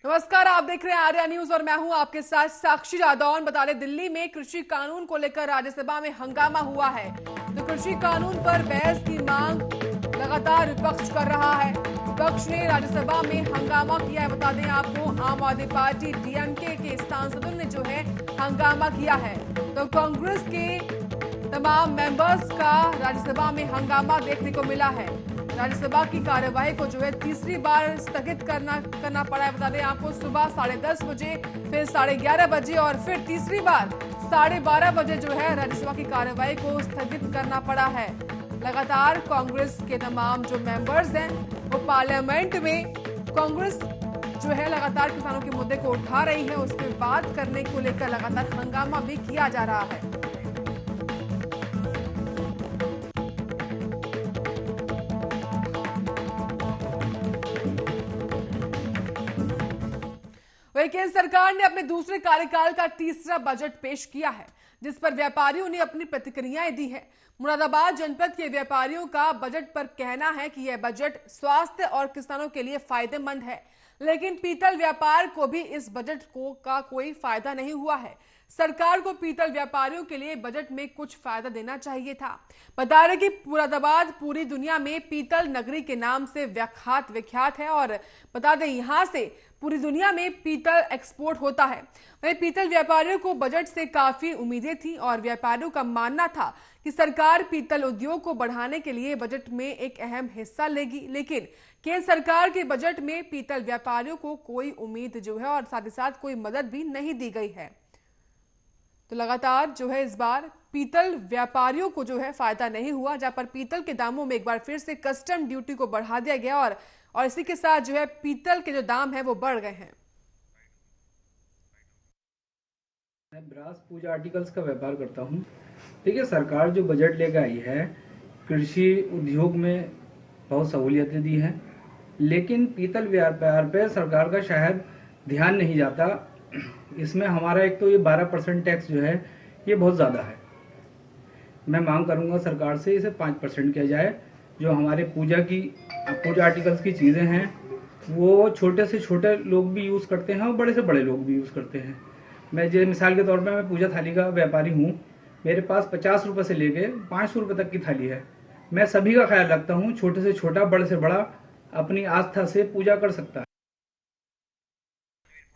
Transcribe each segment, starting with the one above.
नमस्कार, आप देख रहे हैं आर्या न्यूज और मैं हूं आपके साथ साक्षी जादौन। बता दें, दिल्ली में कृषि कानून को लेकर राज्यसभा में हंगामा हुआ है। तो कृषि कानून पर बहस की मांग लगातार विपक्ष कर रहा है। विपक्ष ने राज्यसभा में हंगामा किया है। बता दें आपको, आम आदमी पार्टी डीएमके के सांसदों ने जो है हंगामा किया है। तो कांग्रेस के तमाम मेंबर्स का राज्यसभा में हंगामा देखने को मिला है। राज्यसभा की कार्यवाही को जो है तीसरी बार स्थगित करना पड़ा है। बता दें आपको, सुबह 10:30 बजे, फिर 11:30 बजे और फिर तीसरी बार 12:30 बजे जो है राज्यसभा की कार्यवाही को स्थगित करना पड़ा है। लगातार कांग्रेस के तमाम जो मेंबर्स हैं वो पार्लियामेंट में कांग्रेस जो है लगातार किसानों के मुद्दे को उठा रही है, उस पर बात करने को लेकर लगातार हंगामा भी किया जा रहा है। वहीं केंद्र सरकार ने अपने दूसरे कार्यकाल का तीसरा बजट पेश किया है, जिस पर व्यापारियों ने अपनी प्रतिक्रियाएं दी है। मुरादाबाद जनपद के व्यापारियों का बजट पर कहना है कि यह बजट स्वास्थ्य और किसानों के लिए फायदेमंद है, लेकिन पीतल व्यापार को भी इस बजट का कोई फायदा नहीं हुआ है। सरकार को पीतल व्यापारियों के लिए बजट में कुछ फायदा देना चाहिए था। बता रहे कि मुरादाबाद पूरी दुनिया में पीतल नगरी के नाम से विख्यात है और बता दें यहां से पूरी दुनिया में पीतल एक्सपोर्ट होता है। वहीं पीतल व्यापारियों को बजट से काफी उम्मीदें थी और व्यापारियों का मानना था कि सरकार पीतल उद्योग को बढ़ाने के लिए बजट में एक अहम हिस्सा लेगी, लेकिन केंद्र सरकार के बजट में पीतल व्यापारियों को कोई उम्मीद जो है और साथ ही साथ कोई मदद भी नहीं दी गई है। तो लगातार जो है इस बार पीतल व्यापारियों को जो है फायदा नहीं हुआ, जहां पर पीतल के दामों में एक बार फिर से कस्टम ड्यूटी को बढ़ा दिया गया और इसी के साथ जो है पीतल के जो दाम है वो बढ़ गए हैं। मैं ब्रास पूजा आर्टिकल्स का व्यापार करता हूँ। ठीक है, सरकार जो बजट लेकर आई है, कृषि उद्योग में बहुत सहूलियतें दी हैं, लेकिन पीतल व्यापार पे सरकार का शायद ध्यान नहीं जाता। इसमें हमारा एक तो ये 12% टैक्स जो है ये बहुत ज़्यादा है। मैं मांग करूँगा सरकार से इसे 5% किया जाए। जो हमारे पूजा आर्टिकल्स की चीज़ें हैं वो छोटे से छोटे लोग भी यूज़ करते हैं और बड़े से बड़े लोग भी यूज़ करते हैं। मैं जो मिसाल के तौर पे मैं पूजा थाली का व्यापारी हूँ। मेरे पास 50 रुपये से लेके 500 रुपये तक की थाली है। मैं सभी का ख्याल रखता हूँ, छोटे से छोटा बड़े से बड़ा अपनी आस्था से पूजा कर सकता है।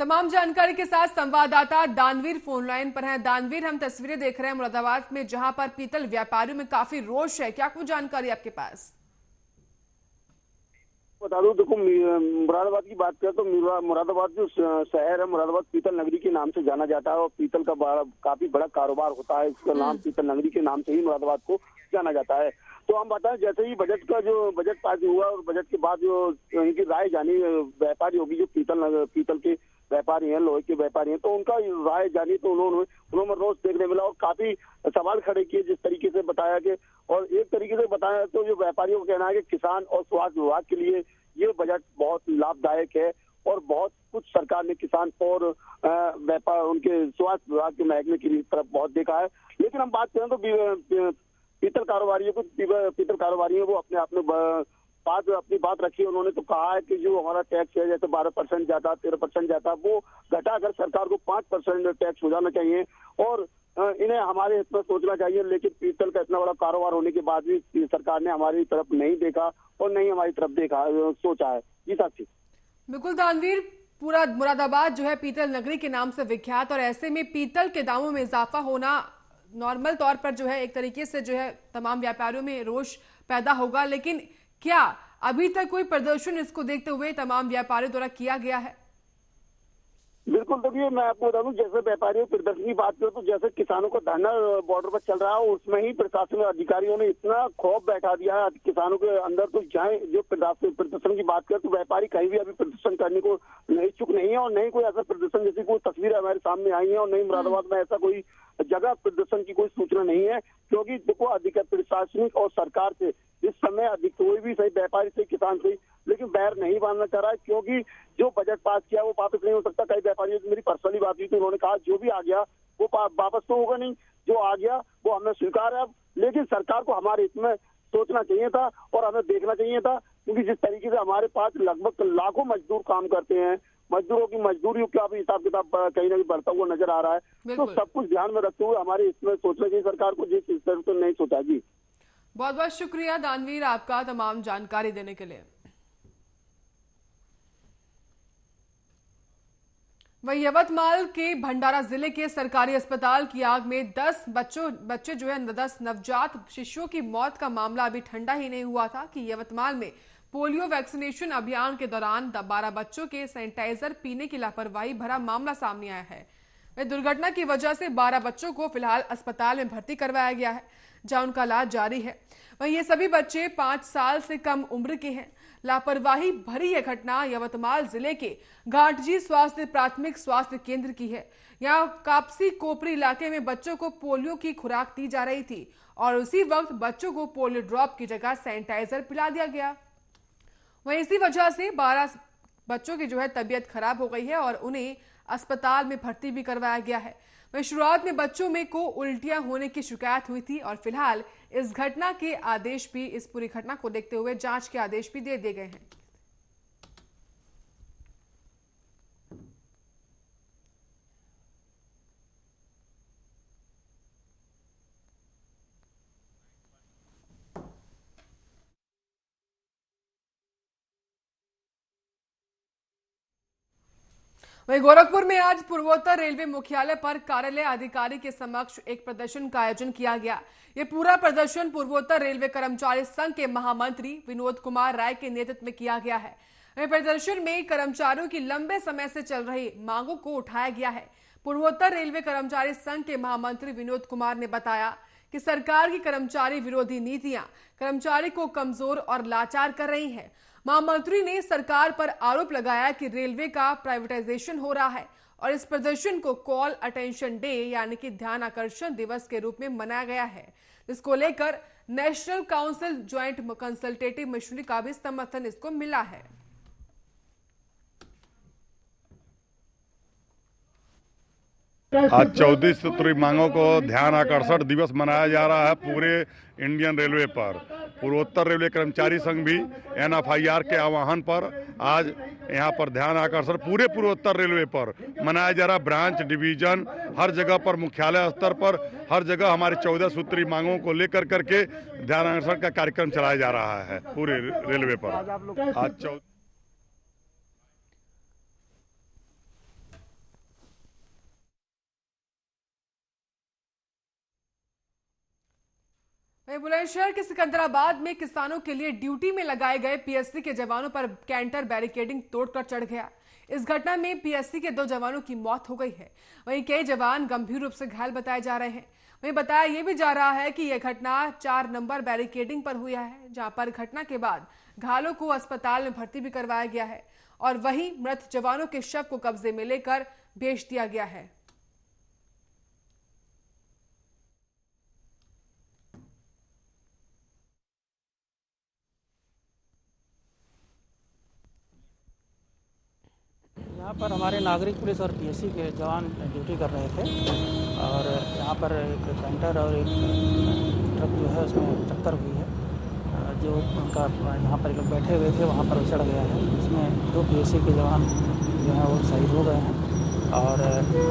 तमाम जानकारी के साथ संवाददाता दानवीर फोन लाइन पर हैं। दानवीर, हम तस्वीरें देख रहे हैं मुरादाबाद में, जहां पर पीतल व्यापारियों में काफी रोष है। क्या कुछ जानकारी आपके पास? बता दूं, देखो मुरादाबाद की बात करें तो मुरादाबाद जो शहर है, मुरादाबाद पीतल नगरी के नाम से जाना जाता है और पीतल का काफी बड़ा कारोबार होता है। इसका नाम पीतल नगरी के नाम से ही मुरादाबाद को जाना जाता है। तो हम बताएं, जैसे ही बजट पास हुआ और बजट के बाद जो इनकी राय जानी व्यापारी होगी, जो पीतल के व्यापारी हैं, लोहे के व्यापारी हैं, तो उनका राय जानी तो उन्होंने रोज देखने मिला और काफी सवाल खड़े किए। जिस तरीके से बताया कि और एक तरीके से बताया तो जो व्यापारियों का कहना है कि किसान और स्वास्थ्य विभाग के लिए ये बजट बहुत लाभदायक है और बहुत कुछ सरकार ने किसान और व्यापार उनके स्वास्थ्य विभाग के महकमे की तरफ बहुत देखा है। लेकिन हम बात करें तो पीतल कारोबारियों को अपने आप में अपनी बात रखी है। उन्होंने तो कहा है कि जो हमारा टैक्स है, जैसे 12% जाता, 13% जाता, वो घटाकर सरकार को 5% टैक्स हो जाना चाहिए और इन्हें हमारे हित में सोचना चाहिए। लेकिन पीतल का इतना बड़ा कारोबार होने के बाद भी सरकार ने हमारी तरफ नहीं देखा और नहीं हमारी तरफ सोचा है। जी साक्षी। बिल्कुल दानवीर, पूरा मुरादाबाद जो है पीतल नगरी के नाम से विख्यात और ऐसे में पीतल के दामों में इजाफा होना नॉर्मल तौर पर जो है एक तरीके से जो है तमाम व्यापारियों में रोष पैदा होगा, लेकिन क्या अभी तक कोई प्रदर्शन इसको देखते हुए तमाम व्यापारियों द्वारा किया गया है? बिल्कुल, देखिए मैं आपको बता दूं, जैसे व्यापारियों प्रदर्शन की बात करें तो जैसे किसानों का धरना बॉर्डर पर चल रहा है, उसमें ही प्रशासन अधिकारियों ने इतना खौफ बैठा दिया है किसानों के अंदर। तो चाहे जो प्रदर्शन की बात करें तो व्यापारी कहीं भी अभी प्रदर्शन करने को इच्छुक नहीं है और नहीं कोई ऐसा प्रदर्शन जैसी कोई तस्वीर हमारे सामने आई है और नहीं मुरादाबाद में ऐसा कोई जगह प्रदर्शन की कोई सूचना नहीं है। क्योंकि देखो, अधिक प्रशासनिक और सरकार से इस समय अधिक कोई भी सही व्यापारी से किसान से लेकिन बैर नहीं बांधना चाह रहा है, क्योंकि जो बजट पास किया वो वापस नहीं हो सकता। कई व्यापारियों से मेरी पर्सनली बात हुई तो उन्होंने कहा जो भी आ गया वो वापस तो होगा नहीं, जो आ गया वो हमें स्वीकार है अब, लेकिन सरकार को हमारे हित में सोचना चाहिए था और हमें देखना चाहिए था क्योंकि जिस तरीके से हमारे पास लगभग लाखों मजदूर काम करते हैं, मजदूरों की मजदूरी का भी हिसाब किताब कहीं ना कहीं बढ़ता हुआ नजर आ रहा है। तो बिल्कुल। सब कुछ ध्यान में रखते हुए हमारे इसमें सोचना चाहिए सरकार को, जिस इस तरह से नहीं सोचा जी। बहुत बहुत शुक्रिया दानवीर आपका तमाम जानकारी देने के लिए। वही यवतमाल के भंडारा जिले के सरकारी अस्पताल की आग में 10 बच्चे जो है 10 नवजात शिशुओं की मौत का मामला अभी ठंडा ही नहीं हुआ था कि यवतमाल में पोलियो वैक्सीनेशन अभियान के दौरान 12 बच्चों के सैनिटाइजर पीने की लापरवाही भरा मामला सामने आया है। वह दुर्घटना की वजह से 12 बच्चों को फिलहाल अस्पताल में भर्ती करवाया गया है, जहां उनका इलाज जारी है। वहीं ये सभी बच्चे 5 साल से कम उम्र के हैं। लापरवाही भरी यह घटना यवतमाल जिले के घाटजी स्वास्थ्य प्राथमिक स्वास्थ्य केंद्र की है। यहाँ कापसी कोपरी इलाके में बच्चों को पोलियो की खुराक दी जा रही थी और उसी वक्त बच्चों को पोलियो ड्रॉप की जगह सैनिटाइजर पिला दिया गया। वहीं इसी वजह से 12 बच्चों की जो है तबीयत खराब हो गई है और उन्हें अस्पताल में भर्ती भी करवाया गया है। वहीं शुरुआत में बच्चों में को उल्टियां होने की शिकायत हुई थी और फिलहाल इस घटना के आदेश भी, इस पूरी घटना को देखते हुए जांच के आदेश भी दे दिए गए हैं। वहीं गोरखपुर में आज पूर्वोत्तर रेलवे मुख्यालय पर कार्यालय अधिकारी के समक्ष एक प्रदर्शन का आयोजन किया गया। ये पूरा प्रदर्शन पूर्वोत्तर रेलवे कर्मचारी संघ के महामंत्री विनोद कुमार राय के नेतृत्व में किया गया है। वहीं प्रदर्शन में कर्मचारियों की लंबे समय से चल रही मांगों को उठाया गया है। पूर्वोत्तर रेलवे कर्मचारी संघ के महामंत्री विनोद कुमार ने बताया कि सरकार की कर्मचारी विरोधी नीतियां कर्मचारी को कमजोर और लाचार कर रही हैं। महामंत्री ने सरकार पर आरोप लगाया कि रेलवे का प्राइवेटाइजेशन हो रहा है और इस प्रदर्शन को कॉल अटेंशन डे यानी कि ध्यान आकर्षण दिवस के रूप में मनाया गया है, जिसको लेकर national council joint consultative machinery का भी समर्थन इसको मिला है। आज 14 सूत्री मांगों को ध्यान आकर्षण दिवस मनाया जा रहा है पूरे इंडियन रेलवे पर। पूर्वोत्तर रेलवे कर्मचारी संघ भी NFIR के आह्वान पर आज यहाँ पर ध्यान आकर्षण पूरे पूर्वोत्तर रेलवे पर मनाया जा रहा। ब्रांच डिवीजन हर जगह पर, मुख्यालय स्तर पर हर जगह हमारी 14 सूत्री मांगों को लेकर करके ध्यान आकर्षण का कार्यक्रम चलाया जा रहा है पूरे रेलवे पर। आज बुलंदशहर के सिकंदराबाद में किसानों के लिए ड्यूटी में लगाए गए PSC के जवानों पर कैंटर बैरिकेडिंग तोड़कर चढ़ गया। इस घटना में PSC के 2 जवानों की मौत हो गई है। वहीं कई जवान गंभीर रूप से घायल बताए जा रहे हैं। वहीं बताया यह भी जा रहा है कि यह घटना 4 नंबर बैरिकेडिंग पर हुई है, जहां पर घटना के बाद घायलों को अस्पताल में भर्ती भी करवाया गया है और वहीं मृत जवानों के शव को कब्जे में लेकर भेज दिया गया है। यहाँ पर हमारे नागरिक पुलिस और PSC के जवान ड्यूटी कर रहे थे और यहाँ पर एक कैंटर और एक ट्रक जो है उसमें टक्कर हुई है। जो उनका यहाँ पर लोग बैठे हुए थे वहाँ पर चढ़ गया है। इसमें 2 PSC के जवान जो हैं वो शहीद हो गए हैं और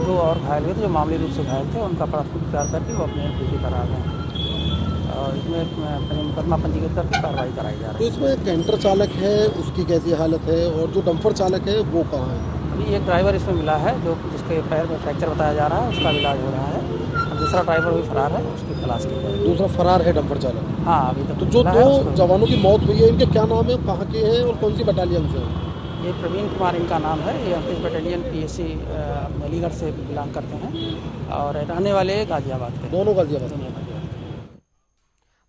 2 और घायल हुए थे जो मामूली रूप से घायल थे। उनका प्राथमिक उपचार करके वो अपने ड्यूटी पर आ गए हैं और इसमें मुकदमा पंजीकृत करके कार्रवाई कराई जा रही है। तो इसमें कैंटर चालक है, उसकी कैसी हालत है और जो डंपर चालक है वो कहाँ है? अभी एक ड्राइवर इसमें मिला है जो जिसके पैर में फ्रैक्चर बताया जा रहा है, उसका इलाज हो रहा है। दूसरा ड्राइवर भी फरार है, उसकी तलाश की जाएगी। दूसरा फरार है डंपर चालक? हाँ, अभी तक तो जो 2 जवानों की मौत हुई है इनके क्या नाम है, कहाँ के हैं और कौन सी बटालियन से? ये प्रवीण कुमार इनका नाम है। ये 38 बटालियन PSC अलीगढ़ से बिलोंग करते हैं और रहने वाले गाजियाबाद के। दोनों गाजियाबाद।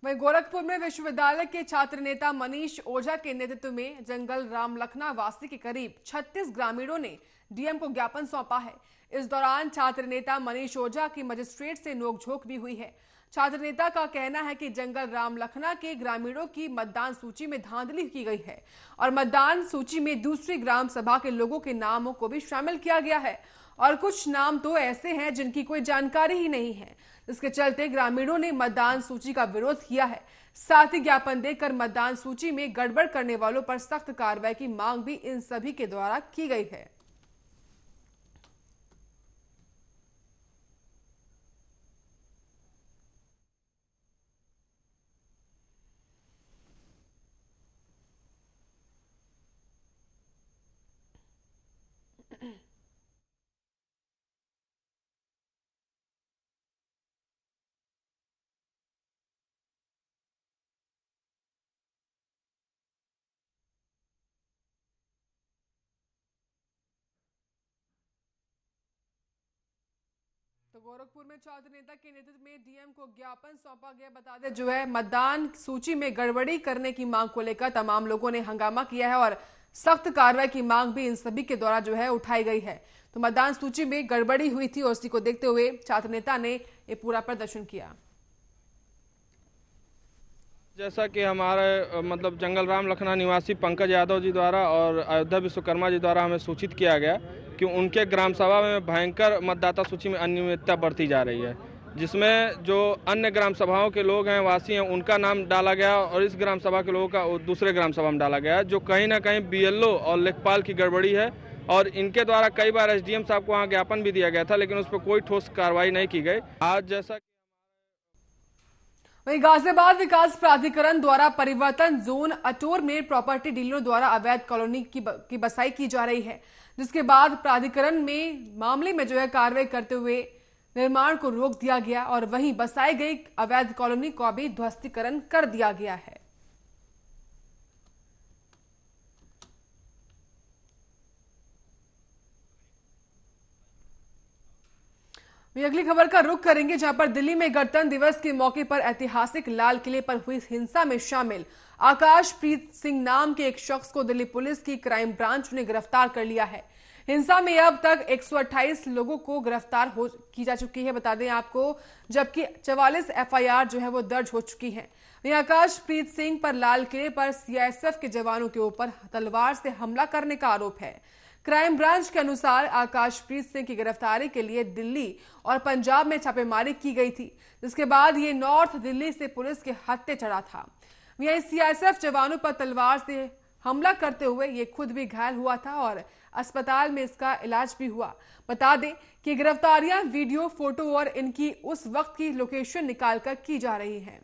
वहीं गोरखपुर में विश्वविद्यालय के छात्र नेता मनीष ओझा के नेतृत्व में जंगल रामलखना वासी के करीब 36 ग्रामीणों ने DM को ज्ञापन सौंपा है। इस दौरान छात्र नेता मनीष ओझा की मजिस्ट्रेट से नोकझोंक भी हुई है। छात्र नेता का कहना है कि जंगल राम लखना के ग्रामीणों की मतदान सूची में धांधली की गई है और मतदान सूची में दूसरी ग्राम सभा के लोगों के नामों को भी शामिल किया गया है और कुछ नाम तो ऐसे हैं जिनकी कोई जानकारी ही नहीं है, जिसके चलते ग्रामीणों ने मतदान सूची का विरोध किया है। साथ ही ज्ञापन देकर मतदान सूची में गड़बड़ करने वालों पर सख्त कार्रवाई की मांग भी इन सभी के द्वारा की गई है। तो गोरखपुर में छात्र नेता के नेतृत्व में डीएम को ज्ञापन सौंपा गया। बता दें जो है मतदान सूची में गड़बड़ी करने की मांग को लेकर तमाम लोगों ने हंगामा किया है और सख्त कार्रवाई की मांग भी इन सभी के द्वारा जो है उठाई गई है। तो मतदान सूची में गड़बड़ी हुई थी और उसी को देखते हुए छात्र नेता ने ये पूरा प्रदर्शन किया। जैसा कि हमारे मतलब जंगल राम लखना निवासी पंकज यादव जी द्वारा और अयोध्या विश्वकर्मा जी द्वारा हमें सूचित किया गया कि उनके ग्राम सभा में भयंकर मतदाता सूची में अनियमितता बढ़ती जा रही है, जिसमें जो अन्य ग्राम सभाओं के लोग हैं, वासी हैं, उनका नाम डाला गया और इस ग्राम सभा के लोगों का दूसरे ग्राम सभा में डाला गया, जो कहीं ना कहीं बीएलओ और लेखपाल की गड़बड़ी है। और इनके द्वारा कई बार एसडीएम साहब को वहाँ ज्ञापन भी दिया गया था, लेकिन उस पर कोई ठोस कार्रवाई नहीं की गई। आज जैसा वहीं गाजियाबाद विकास प्राधिकरण द्वारा परिवर्तन जोन अटोर में प्रॉपर्टी डीलरों द्वारा अवैध कॉलोनी की बसाई की जा रही है, जिसके बाद प्राधिकरण में मामले में जो है कार्रवाई करते हुए निर्माण को रोक दिया गया और वहीं बसाई गई अवैध कॉलोनी का भी ध्वस्तीकरण कर दिया गया है। अगली खबर का रुख करेंगे, जहां पर दिल्ली में गणतंत्र दिवस के मौके पर ऐतिहासिक लाल किले पर हुई हिंसा में शामिल आकाशप्रीत सिंह नाम के एक शख्स को दिल्ली पुलिस की क्राइम ब्रांच ने गिरफ्तार कर लिया है। हिंसा में अब तक 128 लोगों को गिरफ्तार की जा चुकी है, बता दें आपको, जबकि 44 एफआईआर जो है वो दर्ज हो चुकी है। आकाशप्रीत सिंह पर लाल किले पर सीआईएसएफ के जवानों के ऊपर तलवार से हमला करने का आरोप है। क्राइम ब्रांच के अनुसार आकाशप्रीत सिंह की गिरफ्तारी के लिए दिल्ली और पंजाब में छापेमारी की गई थी, जिसके बाद ये नॉर्थ दिल्ली से पुलिस के हत्थे चढ़ा था। वहीं सीआईएसएफ जवानों पर तलवार से हमला करते हुए ये खुद भी घायल हुआ था और अस्पताल में इसका इलाज भी हुआ। बता दें कि गिरफ्तारियां वीडियो, फोटो और इनकी उस वक्त की लोकेशन निकालकर की जा रही हैं।